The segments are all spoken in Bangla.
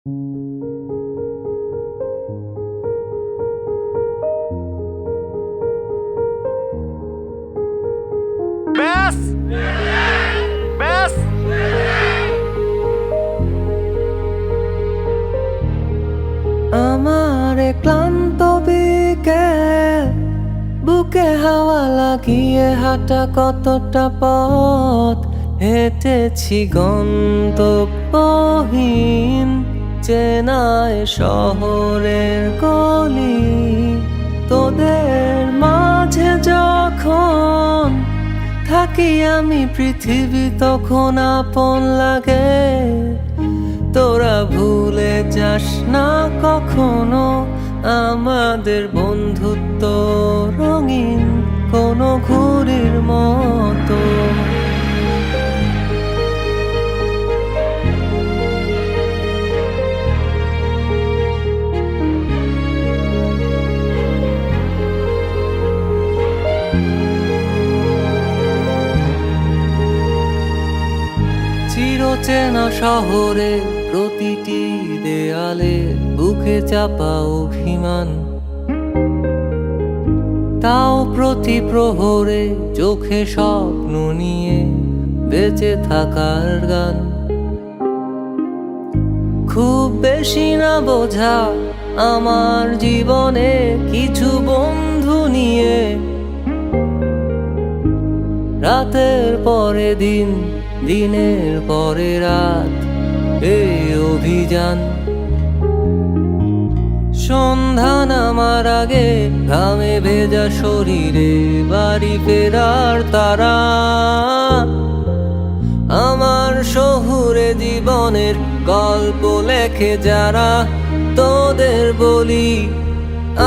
ব্যাস ব্যাস। আমার ক্লান্ত বিকেল, বুকে হাওয়া লাগিয়ে হাঁটা কতটা পথ হেঁটেছি গন্তব্যহীন চেনায় শহরের গলি। তোদের মাঝে যখন থাকি আমি, পৃথিবী তখন আপন লাগে। তোরা ভুলে যাস না কখনো আমাদের বন্ধুত্ব রঙিন কোনো ঘুড়ির মতো। চিরচেনা শহরে প্রতিটি দেয়ালে বুকে চাপা অভিমান, তাও প্রতি প্রহরে চোখে স্বপ্ন নিয়ে বেঁচে থাকার গান। খুব বেশি না বোঝা আমার জীবনে কিছু বন্ধু নিয়ে, রাতের পরে দিন, দিনের পরে রাত এই অভিযান। সন্ধ্যা নামার আগে ঘামে ভেজা শরীরে বাড়ি ফেরার তারা। আমার শহুরে জীবনের গল্প লেখে যারা, তোদের বলি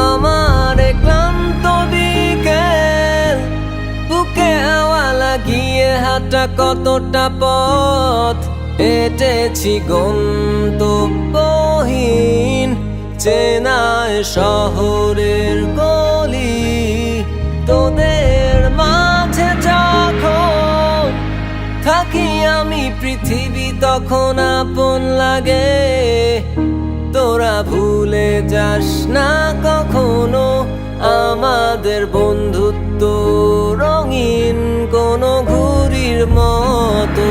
আমার ক্লান্ত বিকেল, বুকে হাওয়া লাগিয়ে হাঁটা কতটা পথ হেঁটেছি গন্তব্যহীন চেনায় শহরের গলি। তোদের মাঝে যখন থাকি আমি, পৃথিবী তখন আপন লাগে। তোরা ভুলে যাস না কখনো আমাদের বন্ধুত্ব রঙিন কোনো ঘুড়ির মতো।